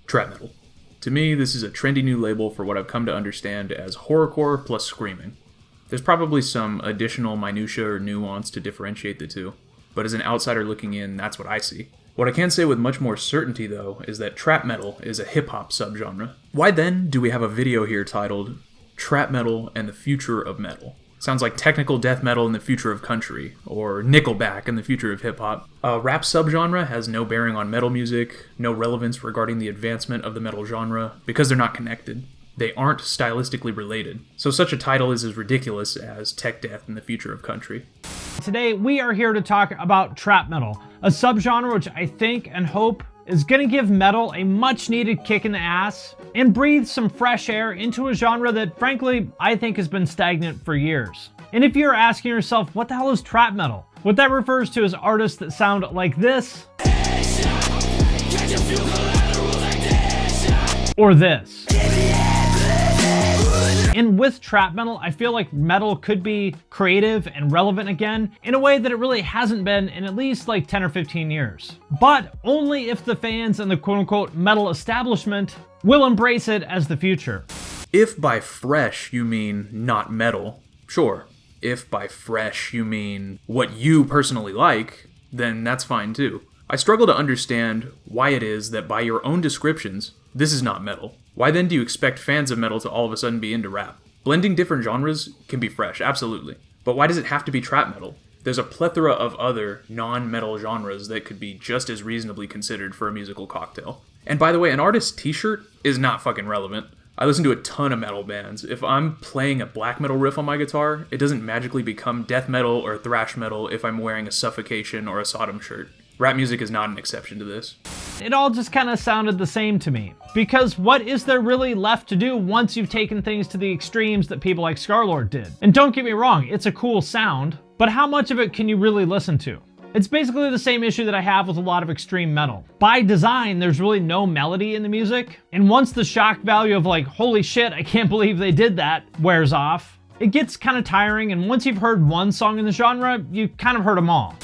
Trap metal. To me, this is a trendy new label for what I've come to understand as horrorcore plus screaming. There's probably some additional minutia or nuance to differentiate the two, but as an outsider looking in, that's what I see. What I can say with much more certainty, though, is that trap metal is a hip-hop subgenre. Why then do we have a video here titled Trap Metal and the Future of Metal? Sounds like technical death metal in the future of country, or Nickelback in the future of hip-hop. A rap subgenre has no bearing on metal music, no relevance regarding the advancement of the metal genre, because they're not connected. They aren't stylistically related, so such a title is as ridiculous as tech death in the future of country. Today, we are here to talk about trap metal, a subgenre which I think and hope is gonna give metal a much-needed kick in the ass and breathe some fresh air into a genre that, frankly, I think has been stagnant for years. And if you're asking yourself, what the hell is trap metal? What that refers to is artists that sound like this, or this. And with trap metal, I feel like metal could be creative and relevant again in a way that it really hasn't been in at least like 10 or 15 years. But only if the fans and the quote-unquote metal establishment will embrace it as the future. If by fresh you mean not metal, sure. If by fresh you mean what you personally like, then that's fine too. I struggle to understand why it is that by your own descriptions, this is not metal. Why then do you expect fans of metal to all of a sudden be into rap? Blending different genres can be fresh, absolutely. But why does it have to be trap metal? There's a plethora of other non-metal genres that could be just as reasonably considered for a musical cocktail. And by the way, an artist's t-shirt is not fucking relevant. I listen to a ton of metal bands. If I'm playing a black metal riff on my guitar, it doesn't magically become death metal or thrash metal if I'm wearing a Suffocation or a Sodom shirt. Rap music is not an exception to this. It all just kind of sounded the same to me. Because what is there really left to do once you've taken things to the extremes that people like Scarlord did? And don't get me wrong, it's a cool sound, but how much of it can you really listen to? It's basically the same issue that I have with a lot of extreme metal. By design, there's really no melody in the music, and once the shock value of like, holy shit, I can't believe they did that, wears off, it gets kind of tiring, and once you've heard one song in the genre, you kind of heard them all.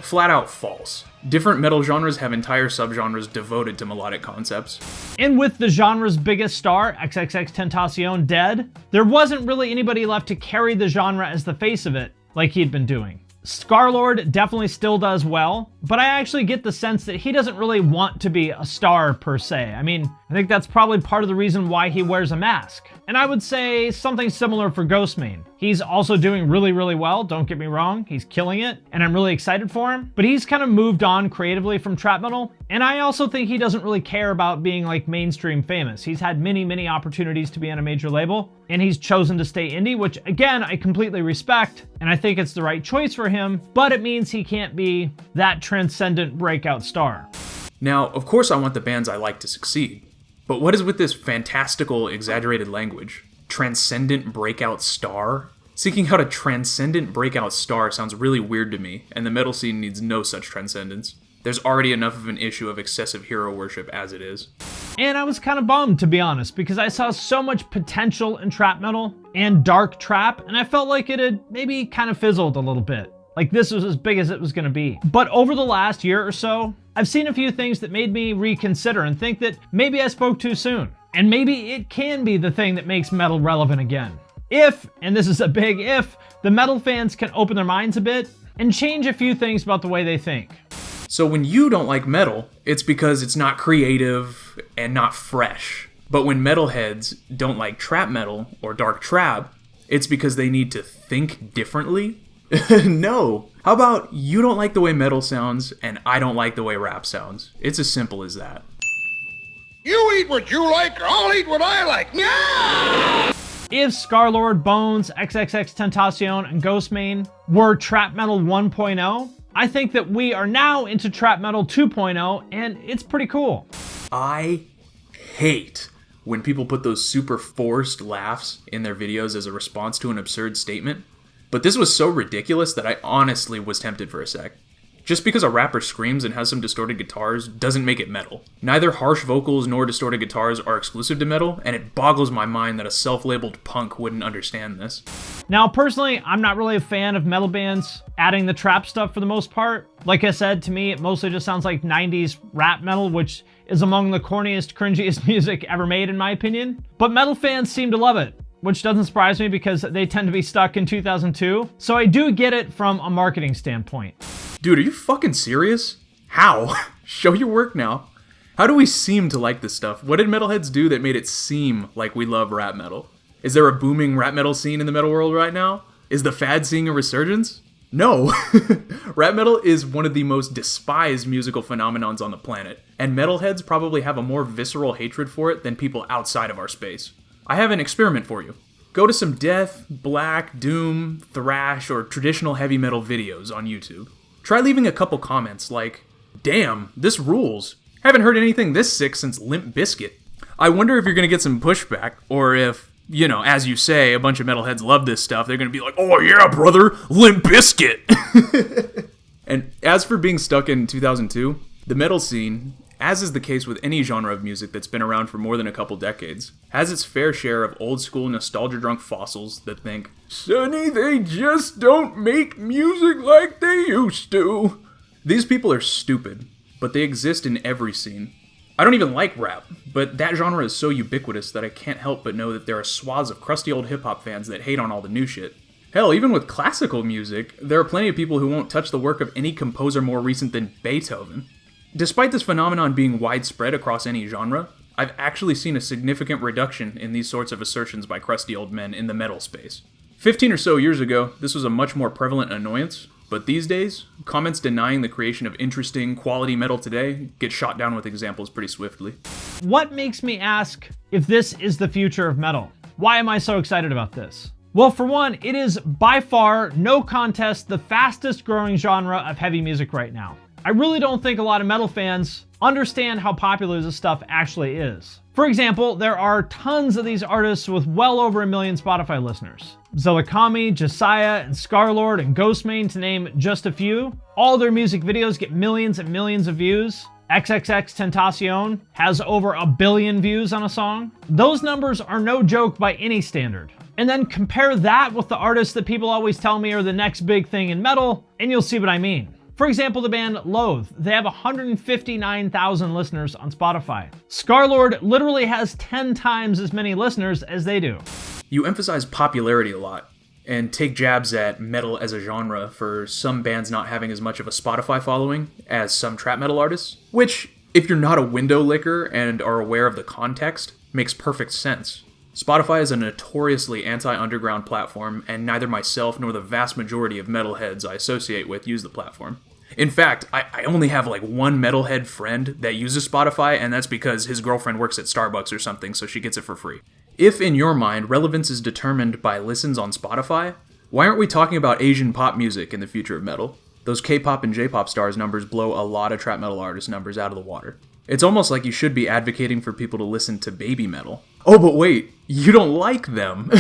Flat out false. Different metal genres have entire subgenres devoted to melodic concepts. And with the genre's biggest star, XXXTentacion, dead, there wasn't really anybody left to carry the genre as the face of it, like he'd been doing. Scarlord definitely still does well, but I actually get the sense that he doesn't really want to be a star per se. I mean, I think that's probably part of the reason why he wears a mask. And I would say something similar for Ghostmane. He's also doing really, really well, don't get me wrong, he's killing it, and I'm really excited for him, but he's kind of moved on creatively from trap metal, and I also think he doesn't really care about being like mainstream famous. He's had many, many opportunities to be on a major label, and he's chosen to stay indie, which again, I completely respect, and I think it's the right choice for him, but it means he can't be that transcendent breakout star. Now, of course I want the bands I like to succeed, but what is with this fantastical, exaggerated language? Transcendent breakout star? Seeking out a transcendent breakout star sounds really weird to me, and the metal scene needs no such transcendence. There's already enough of an issue of excessive hero worship as it is. And I was kind of bummed, to be honest, because I saw so much potential in trap metal and dark trap, and I felt like it had maybe kind of fizzled a little bit. Like this was as big as it was going to be. But over the last year or so, I've seen a few things that made me reconsider and think that maybe I spoke too soon. And maybe it can be the thing that makes metal relevant again. If, and this is a big if, the metal fans can open their minds a bit and change a few things about the way they think. So when you don't like metal, it's because it's not creative and not fresh. But when metalheads don't like trap metal or dark trap, it's because they need to think differently? No. How about you don't like the way metal sounds and I don't like the way rap sounds? It's as simple as that. You eat what you like, I'll eat what I like. Yeah! If Scarlord, Bones, XXXTentacion, and Ghostmane were trap metal 1.0, I think that we are now into trap metal 2.0, and it's pretty cool. I hate when people put those super forced laughs in their videos as a response to an absurd statement. But this was so ridiculous that I honestly was tempted for a sec. Just because a rapper screams and has some distorted guitars doesn't make it metal. Neither harsh vocals nor distorted guitars are exclusive to metal, and it boggles my mind that a self-labeled punk wouldn't understand this. Now, personally, I'm not really a fan of metal bands adding the trap stuff for the most part. Like I said, to me, it mostly just sounds like 90s rap metal, which is among the corniest, cringiest music ever made, in my opinion. But metal fans seem to love it, which doesn't surprise me because they tend to be stuck in 2002. So I do get it from a marketing standpoint. Dude, are you fucking serious? How? Show your work now. How do we seem to like this stuff? What did metalheads do that made it seem like we love rap metal? Is there a booming rap metal scene in the metal world right now? Is the fad seeing a resurgence? No. Rap metal is one of the most despised musical phenomenons on the planet, and metalheads probably have a more visceral hatred for it than people outside of our space. I have an experiment for you. Go to some death, black, doom, thrash, or traditional heavy metal videos on YouTube. Try leaving a couple comments like, "Damn, this rules. Haven't heard anything this sick since Limp Bizkit." I wonder if you're gonna get some pushback, or if, you know, as you say, a bunch of metalheads love this stuff, they're gonna be like, "Oh yeah, brother, Limp Bizkit." And as for being stuck in 2002, the metal scene, as is the case with any genre of music that's been around for more than a couple decades, has its fair share of old-school nostalgia-drunk fossils that think, "Sonny, they just don't make music like they used to." These people are stupid, but they exist in every scene. I don't even like rap, but that genre is so ubiquitous that I can't help but know that there are swaths of crusty old hip-hop fans that hate on all the new shit. Hell, even with classical music, there are plenty of people who won't touch the work of any composer more recent than Beethoven. Despite this phenomenon being widespread across any genre, I've actually seen a significant reduction in these sorts of assertions by crusty old men in the metal space. 15 or so years ago, this was a much more prevalent annoyance, but these days, comments denying the creation of interesting, quality metal today get shot down with examples pretty swiftly. What makes me ask if this is the future of metal? Why am I so excited about this? Well, for one, it is by far, no contest, the fastest growing genre of heavy music right now. I really don't think a lot of metal fans understand how popular this stuff actually is. For example, there are tons of these artists with well over 1 million Spotify listeners. Zelakami, Josiah, and Scarlord, and Ghostmane, to name just a few. All their music videos get millions and millions of views. XXXTentacion has over 1 billion views on a song. Those numbers are no joke by any standard. And then compare that with the artists that people always tell me are the next big thing in metal, and you'll see what I mean. For example, the band Loathe. They have 159,000 listeners on Spotify. Scarlord literally has 10 times as many listeners as they do. You emphasize popularity a lot, and take jabs at metal as a genre for some bands not having as much of a Spotify following as some trap metal artists, which, if you're not a window licker and are aware of the context, makes perfect sense. Spotify is a notoriously anti-underground platform, and neither myself nor the vast majority of metalheads I associate with use the platform. In fact, I only have like one metalhead friend that uses Spotify, and that's because his girlfriend works at Starbucks or something, so she gets it for free. If, in your mind, relevance is determined by listens on Spotify, why aren't we talking about Asian pop music in the future of metal? Those K-pop and J-pop stars numbers blow a lot of trap metal artist numbers out of the water. It's almost like you should be advocating for people to listen to baby metal. Oh, but wait, you don't like them.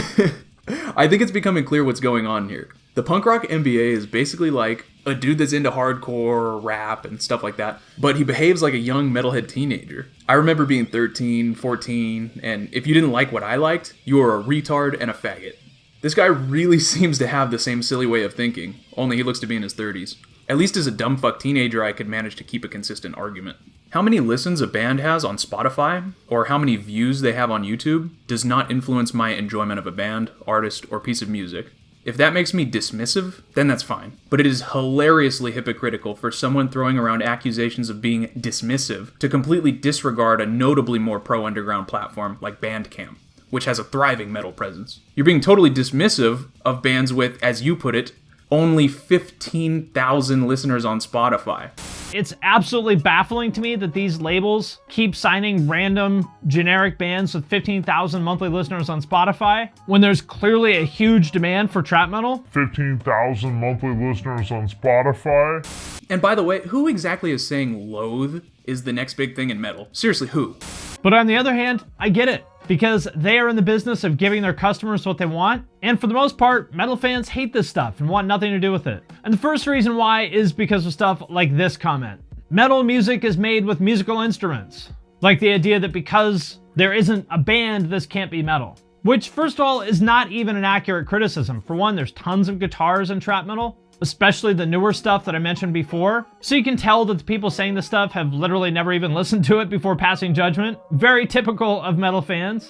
I think it's becoming clear what's going on here. The punk rock MBA is basically like a dude that's into hardcore, rap, and stuff like that, but he behaves like a young metalhead teenager. I remember being 13, 14, and if you didn't like what I liked, you were a retard and a faggot. This guy really seems to have the same silly way of thinking, only he looks to be in his 30s. At least as a dumbfuck teenager, I could manage to keep a consistent argument. How many listens a band has on Spotify, or how many views they have on YouTube, does not influence my enjoyment of a band, artist, or piece of music. If that makes me dismissive, then that's fine. But it is hilariously hypocritical for someone throwing around accusations of being dismissive to completely disregard a notably more pro-underground platform like Bandcamp, which has a thriving metal presence. You're being totally dismissive of bands with, as you put it, Only 15,000 listeners on Spotify. It's absolutely baffling to me that these labels keep signing random generic bands with 15,000 monthly listeners on Spotify when there's clearly a huge demand for trap metal. 15,000 monthly listeners on Spotify. And by the way, who exactly is saying loathe is the next big thing in metal? Seriously, who? But on the other hand, I get it, because they are in the business of giving their customers what they want, and for the most part, metal fans hate this stuff and want nothing to do with it. And the first reason why is because of stuff like this comment. Metal music is made with musical instruments. Like the idea that because there isn't a band, this can't be metal. Which, first of all, is not even an accurate criticism. For one, there's tons of guitars in trap metal, especially the newer stuff that I mentioned before. So you can tell that the people saying this stuff have literally never even listened to it before passing judgment. Very typical of metal fans.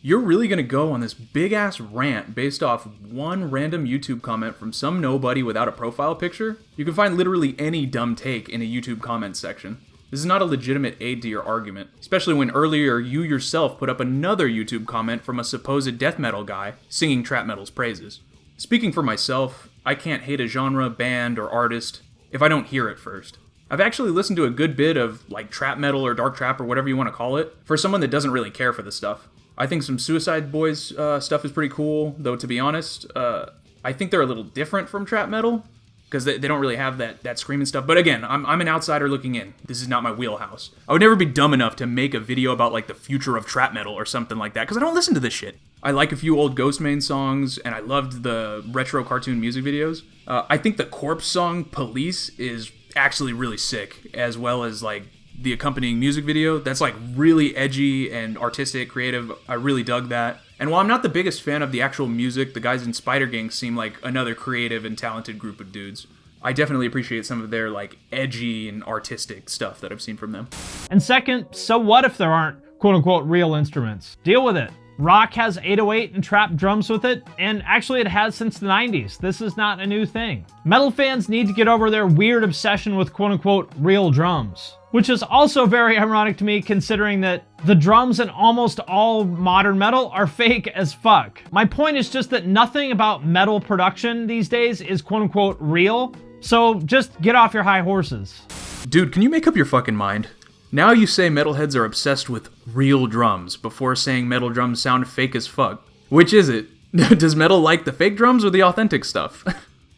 You're really gonna go on this big-ass rant based off one random YouTube comment from some nobody without a profile picture? You can find literally any dumb take in a YouTube comments section. This is not a legitimate aid to your argument, especially when earlier you yourself put up another YouTube comment from a supposed death metal guy singing trap metal's praises. Speaking for myself, I can't hate a genre, band, or artist if I don't hear it first. I've actually listened to a good bit of like trap metal or dark trap or whatever you want to call it for someone that doesn't really care for the stuff. I think some Suicide Boys stuff is pretty cool, though to be honest, I think they're a little different from trap metal because they don't really have that screaming stuff. But again, I'm an outsider looking in. This is not my wheelhouse. I would never be dumb enough to make a video about like the future of trap metal or something like that because I don't listen to this shit. I like a few old Ghostmain songs, and I loved the retro cartoon music videos. I think the Corpse song Police is actually really sick, as well as like the accompanying music video. That's like really edgy and artistic, creative. I really dug that. And while I'm not the biggest fan of the actual music, the guys in Spider Gang seem like another creative and talented group of dudes. I definitely appreciate some of their like edgy and artistic stuff that I've seen from them. And second, so what if there aren't quote-unquote real instruments? Deal with it. Rock has 808 and trap drums with it, and actually it has since the 90s. This is not a new thing. Metal fans need to get over their weird obsession with quote-unquote real drums, which is also very ironic to me considering that the drums in almost all modern metal are fake as fuck. My point is just that nothing about metal production these days is quote-unquote real, so just get off your high horses. Dude, can you make up your fucking mind? Now you say metalheads are obsessed with real drums before saying metal drums sound fake as fuck. Which is it? Does metal like the fake drums or the authentic stuff?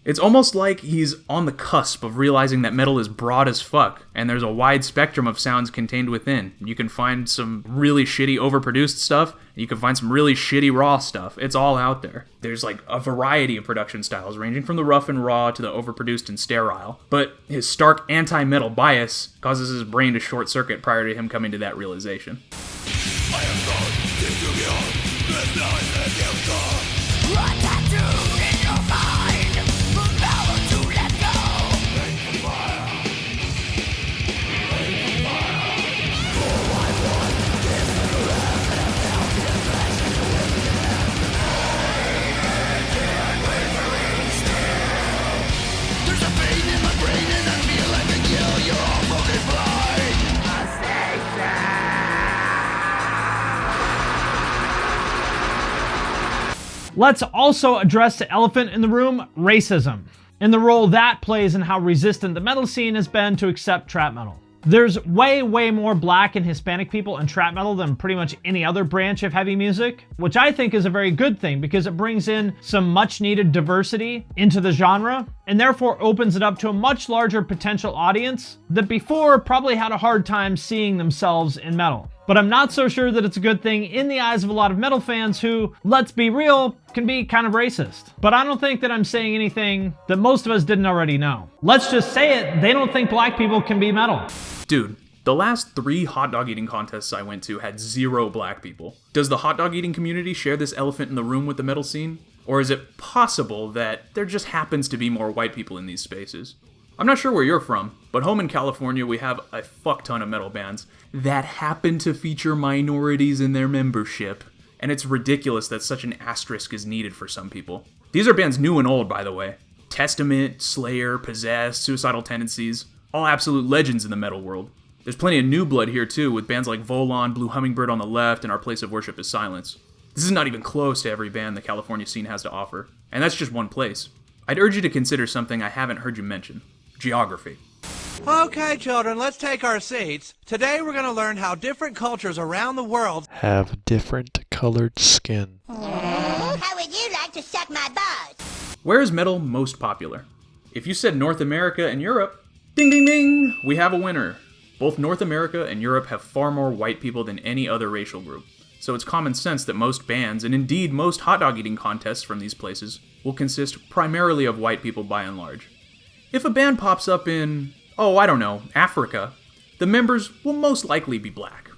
It's almost like he's on the cusp of realizing that metal is broad as fuck, and there's a wide spectrum of sounds contained within. You can find some really shitty overproduced stuff, and you can find some really shitty raw stuff. It's all out there. There's like a variety of production styles, ranging from the rough and raw to the overproduced and sterile. But his stark anti-metal bias causes his brain to short circuit prior to him coming to that realization. Let's also address the elephant in the room, racism, and the role that plays in how resistant the metal scene has been to accept trap metal. There's way more black and Hispanic people in trap metal than pretty much any other branch of heavy music, which I think is a very good thing because it brings in some much needed diversity into the genre and therefore opens it up to a much larger potential audience that before probably had a hard time seeing themselves in metal. But I'm not so sure that it's a good thing in the eyes of a lot of metal fans who, let's be real, can be kind of racist. But I don't think that I'm saying anything that most of us didn't already know. Let's just say it, they don't think black people can be metal. Dude, the last 3 hot dog eating contests I went to had 0 black people. Does the hot dog eating community share this elephant in the room with the metal scene? Or is it possible that there just happens to be more white people in these spaces? I'm not sure where you're from, but home in California we have a fuck ton of metal bands that happen to feature minorities in their membership. And it's ridiculous that such an asterisk is needed for some people. These are bands new and old, by the way. Testament, Slayer, Possessed, Suicidal Tendencies, all absolute legends in the metal world. There's plenty of new blood here too, with bands like Volon, Blue Hummingbird on the left, and Our Place of Worship is Silence. This is not even close to every band the California scene has to offer, and that's just one place. I'd urge you to consider something I haven't heard you mention: geography. Okay, children, let's take our seats. Today we're going to learn how different cultures around the world have different colored skin. How would you like to suck my balls? Where is metal most popular? If you said North America and Europe, ding ding ding, we have a winner. Both North America and Europe have far more white people than any other racial group, so it's common sense that most bands, and indeed most hot dog eating contests from these places, will consist primarily of white people by and large. If a band pops up in, Africa, the members will most likely be black.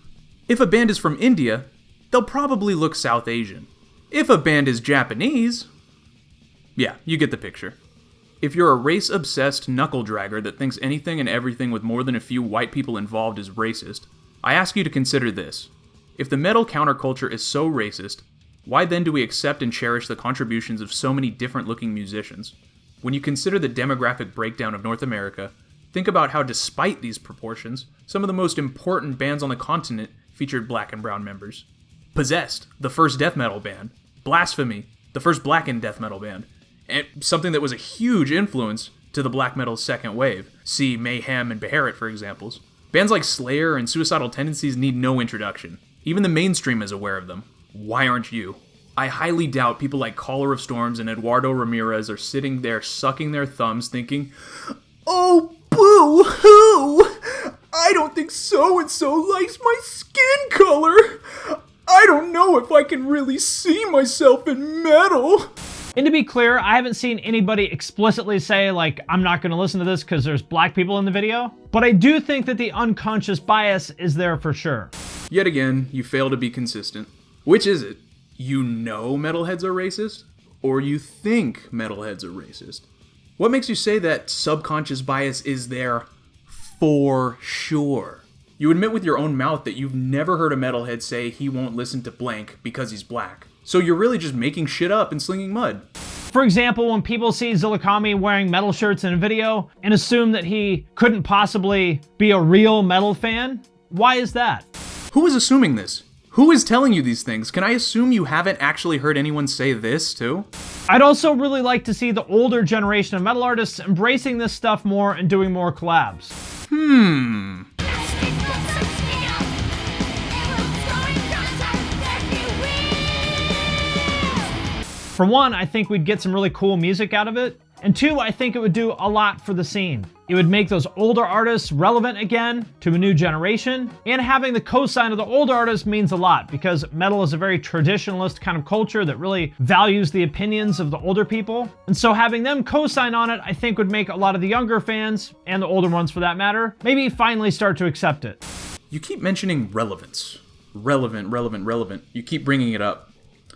If a band is from India, they'll probably look South Asian. If a band is Japanese, yeah, you get the picture. If you're a race-obsessed knuckle-dragger that thinks anything and everything with more than a few white people involved is racist, I ask you to consider this. If the metal counterculture is so racist, why then do we accept and cherish the contributions of so many different-looking musicians? When you consider the demographic breakdown of North America, think about how, despite these proportions, some of the most important bands on the continent featured black and brown members. Possessed, the first death metal band. Blasphemy, the first blackened death metal band. And something that was a huge influence to the black metal's second wave. See Mayhem and Beharit for examples. Bands like Slayer and Suicidal Tendencies need no introduction. Even the mainstream is aware of them. Why aren't you? I highly doubt people like Caller of Storms and Eduardo Ramirez are sitting there sucking their thumbs thinking, "Oh, boo-hoo! I don't think so-and-so likes my skin color. I don't know if I can really see myself in metal." And to be clear, I haven't seen anybody explicitly say, like, I'm not going to listen to this because there's black people in the video. But I do think that the unconscious bias is there for sure. Yet again, you fail to be consistent. Which is it? You know metalheads are racist? Or you think metalheads are racist? What makes you say that subconscious bias is there for sure? You admit with your own mouth that you've never heard a metalhead say he won't listen to blank because he's black. So you're really just making shit up and slinging mud. For example, when people see Zillikami wearing metal shirts in a video and assume that he couldn't possibly be a real metal fan, why is that? Who is assuming this? Who is telling you these things? Can I assume you haven't actually heard anyone say this, too? I'd also really like to see the older generation of metal artists embracing this stuff more and doing more collabs. For one, I think we'd get some really cool music out of it. And two, I think it would do a lot for the scene. It would make those older artists relevant again to a new generation. And having the cosign of the older artists means a lot because metal is a very traditionalist kind of culture that really values the opinions of the older people. And so having them cosign on it, I think would make a lot of the younger fans, and the older ones for that matter, maybe finally start to accept it. You keep mentioning relevance. Relevant. You keep bringing it up.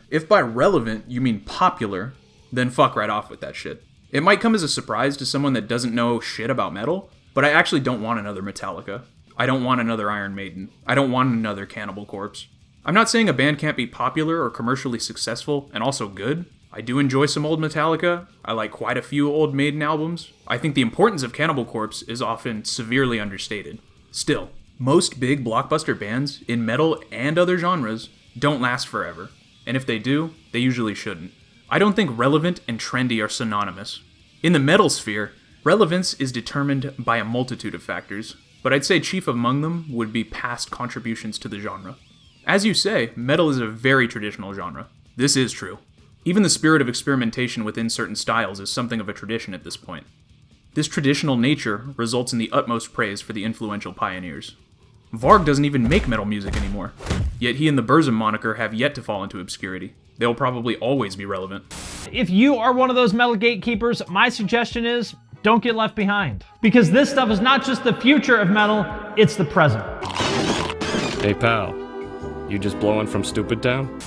If by relevant you mean popular, then fuck right off with that shit. It might come as a surprise to someone that doesn't know shit about metal, but I actually don't want another Metallica. I don't want another Iron Maiden. I don't want another Cannibal Corpse. I'm not saying a band can't be popular or commercially successful and also good. I do enjoy some old Metallica. I like quite a few old Maiden albums. I think the importance of Cannibal Corpse is often severely understated. Still, most big blockbuster bands in metal and other genres don't last forever. And if they do, they usually shouldn't. I don't think relevant and trendy are synonymous. In the metal sphere, relevance is determined by a multitude of factors, but I'd say chief among them would be past contributions to the genre. As you say, metal is a very traditional genre. This is true. Even the spirit of experimentation within certain styles is something of a tradition at this point. This traditional nature results in the utmost praise for the influential pioneers. Varg doesn't even make metal music anymore, yet he and the Burzum moniker have yet to fall into obscurity. They'll probably always be relevant. If you are one of those metal gatekeepers, my suggestion is don't get left behind. Because this stuff is not just the future of metal, it's the present. Hey pal, you just blowing from Stupid Town?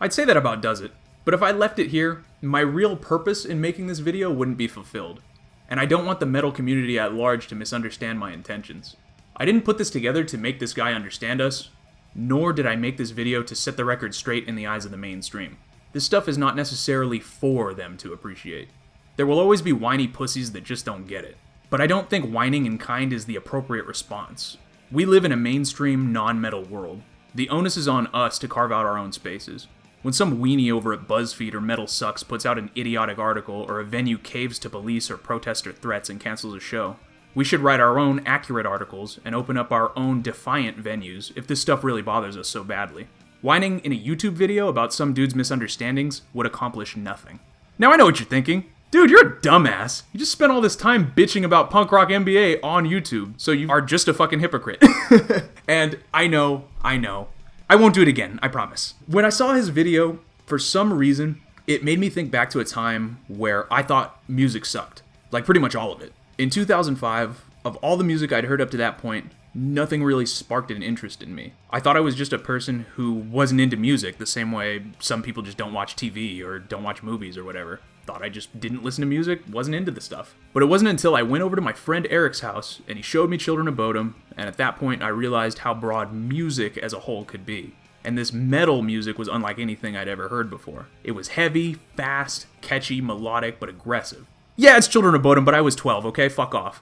I'd say that about does it, but if I left it here, my real purpose in making this video wouldn't be fulfilled. And I don't want the metal community at large to misunderstand my intentions. I didn't put this together to make this guy understand us, nor did I make this video to set the record straight in the eyes of the mainstream. This stuff is not necessarily for them to appreciate. There will always be whiny pussies that just don't get it. But I don't think whining in kind is the appropriate response. We live in a mainstream, non-metal world. The onus is on us to carve out our own spaces. When some weenie over at BuzzFeed or Metal Sucks puts out an idiotic article, or a venue caves to police or protester threats and cancels a show, we should write our own accurate articles and open up our own defiant venues if this stuff really bothers us so badly. Whining in a YouTube video about some dude's misunderstandings would accomplish nothing. Now I know what you're thinking. Dude, you're a dumbass. You just spent all this time bitching about punk rock MBA on YouTube, so you are just a fucking hypocrite. And I know. I won't do it again, I promise. When I saw his video, for some reason, it made me think back to a time where I thought music sucked. Like, pretty much all of it. In 2005, of all the music I'd heard up to that point, nothing really sparked an interest in me. I thought I was just a person who wasn't into music the same way some people just don't watch TV or don't watch movies or whatever. Thought I just didn't listen to music, wasn't into the stuff. But it wasn't until I went over to my friend Eric's house and he showed me Children of Bodom, and at that point I realized how broad music as a whole could be. And this metal music was unlike anything I'd ever heard before. It was heavy, fast, catchy, melodic, but aggressive. Yeah, it's Children of Bodom, but I was 12, okay? Fuck off.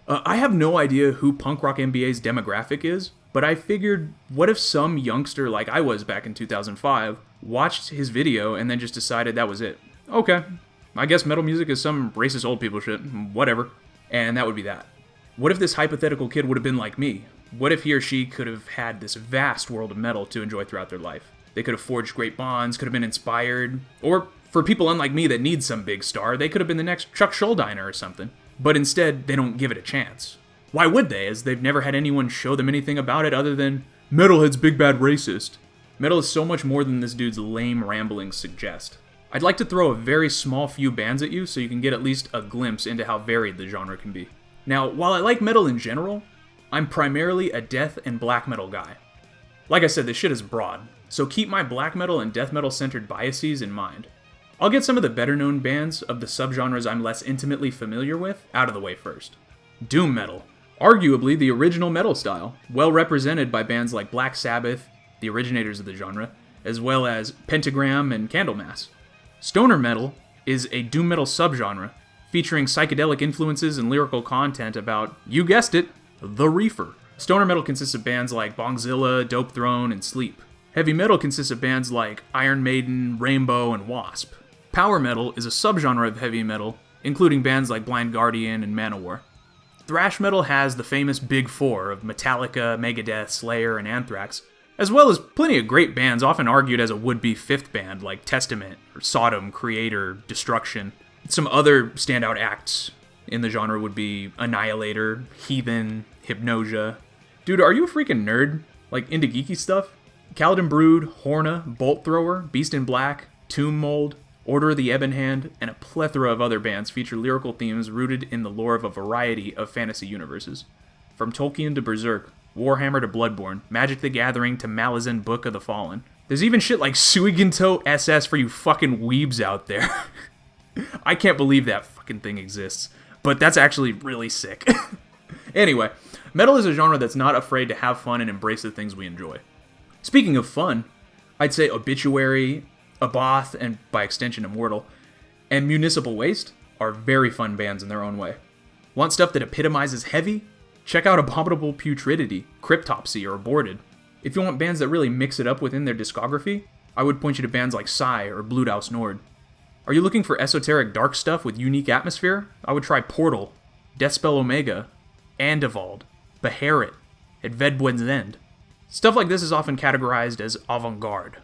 I have no idea who punk rock MBA's demographic is, but I figured, what if some youngster like I was back in 2005 watched his video and then just decided that was it? Okay, I guess metal music is some racist old people shit, whatever. And that would be that. What if this hypothetical kid would have been like me? What if he or she could have had this vast world of metal to enjoy throughout their life? They could have forged great bonds, could have been inspired, or for people unlike me that need some big star, they could have been the next Chuck Schuldiner or something. But instead, they don't give it a chance. Why would they, as they've never had anyone show them anything about it other than, metalhead's big bad racist. Metal is so much more than this dude's lame ramblings suggest. I'd like to throw a very small few bands at you so you can get at least a glimpse into how varied the genre can be. Now, while I like metal in general, I'm primarily a death and black metal guy. Like I said, this shit is broad, so keep my black metal and death metal centered biases in mind. I'll get some of the better known bands of the subgenres I'm less intimately familiar with out of the way first. Doom metal, arguably the original metal style, well represented by bands like Black Sabbath, the originators of the genre, as well as Pentagram and Candlemass. Stoner metal is a doom metal subgenre, featuring psychedelic influences and lyrical content about, you guessed it, the reefer. Stoner metal consists of bands like Bongzilla, Dope Throne, and Sleep. Heavy metal consists of bands like Iron Maiden, Rainbow, and Wasp. Power metal is a subgenre of heavy metal, including bands like Blind Guardian and Manowar. Thrash metal has the famous Big Four of Metallica, Megadeth, Slayer, and Anthrax, as well as plenty of great bands often argued as a would-be fifth band like Testament, or Sodom, Creator, Destruction. Some other standout acts in the genre would be Annihilator, Heathen, Hypnosia. Dude, are you a freaking nerd? Like, into geeky stuff? Kaladin Brood, Horna, Bolt Thrower, Beast in Black, Tomb Mold, Order of the Ebon Hand, and a plethora of other bands feature lyrical themes rooted in the lore of a variety of fantasy universes. From Tolkien to Berserk, Warhammer to Bloodborne, Magic the Gathering to Malazan Book of the Fallen. There's even shit like Suiginto SS for you fucking weebs out there. I can't believe that fucking thing exists, but that's actually really sick. Anyway, metal is a genre that's not afraid to have fun and embrace the things we enjoy. Speaking of fun, I'd say Obituary, Abath, and by extension Immortal, and Municipal Waste are very fun bands in their own way. Want stuff that epitomizes heavy? Check out Abominable Putridity, Cryptopsy, or Aborted. If you want bands that really mix it up within their discography, I would point you to bands like Psy or Bluthaus Nord. Are you looking for esoteric dark stuff with unique atmosphere? I would try Portal, Deathspell Omega, Andevald, Beharit, and Vedbwen's End. Stuff like this is often categorized as avant-garde.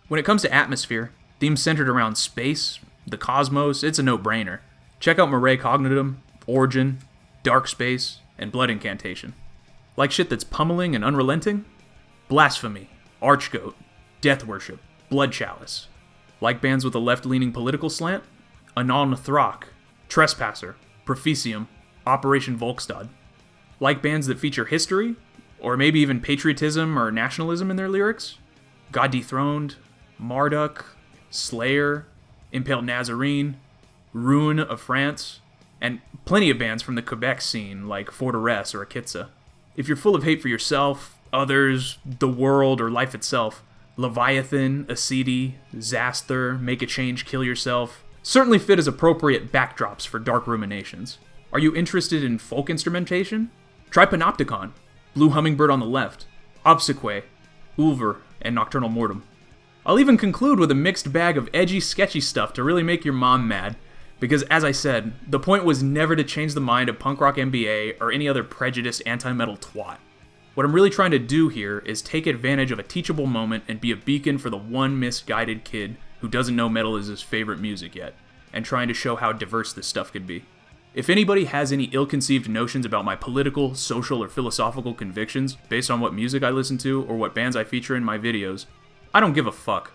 When it comes to atmosphere, themes centered around space, the cosmos, it's a no-brainer. Check out Mare Cognitum, Origin, Dark Space, and Blood Incantation. Like shit that's pummeling and unrelenting? Blasphemy, Archgoat, Death Worship, Blood Chalice. Like bands with a left-leaning political slant? Anon Thrak, Trespasser, Proficium, Operation Volkstad. Like bands that feature history? Or maybe even patriotism or nationalism in their lyrics? God Dethroned, Marduk, Slayer, Impaled Nazarene, Ruin of France, and plenty of bands from the Quebec scene like Forteresse or Akitsa. If you're full of hate for yourself, others, the world, or life itself, Leviathan, Ascidi, Zaster, Make a Change, Kill Yourself certainly fit as appropriate backdrops for dark ruminations. Are you interested in folk instrumentation? Try Panopticon, Blue Hummingbird on the Left, Obseque, Ulver, and Nocturnal Mortem. I'll even conclude with a mixed bag of edgy, sketchy stuff to really make your mom mad, because as I said, the point was never to change the mind of punk rock MBA or any other prejudiced anti-metal twat. What I'm really trying to do here is take advantage of a teachable moment and be a beacon for the one misguided kid who doesn't know metal is his favorite music yet, and trying to show how diverse this stuff could be. If anybody has any ill-conceived notions about my political, social, or philosophical convictions based on what music I listen to or what bands I feature in my videos, I don't give a fuck.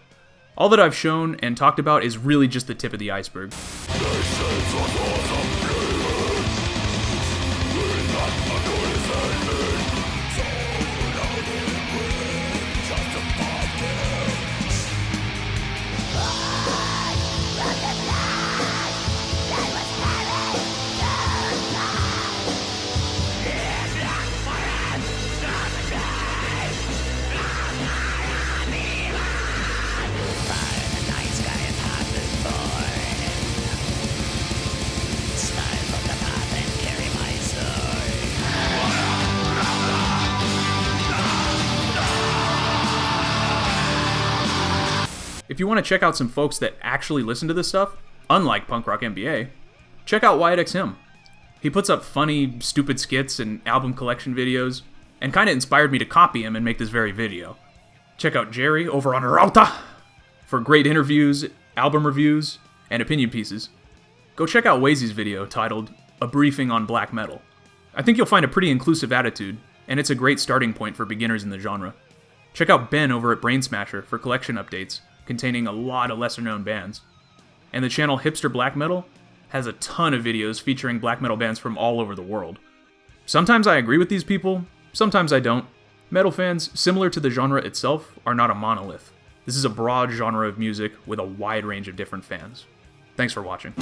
All that I've shown and talked about is really just the tip of the iceberg. If you want to check out some folks that actually listen to this stuff, unlike Punk Rock MBA, check out YXHim. He puts up funny, stupid skits and album collection videos, and kinda inspired me to copy him and make this very video. Check out Jerry over on Rauta for great interviews, album reviews, and opinion pieces. Go check out Wazy's video titled A Briefing on Black Metal. I think you'll find a pretty inclusive attitude, and it's a great starting point for beginners in the genre. Check out Ben over at Brain Smasher for collection updates containing a lot of lesser-known bands. And the channel Hipster Black Metal has a ton of videos featuring black metal bands from all over the world. Sometimes I agree with these people, sometimes I don't. Metal fans, similar to the genre itself, are not a monolith. This is a broad genre of music with a wide range of different fans. Thanks for watching.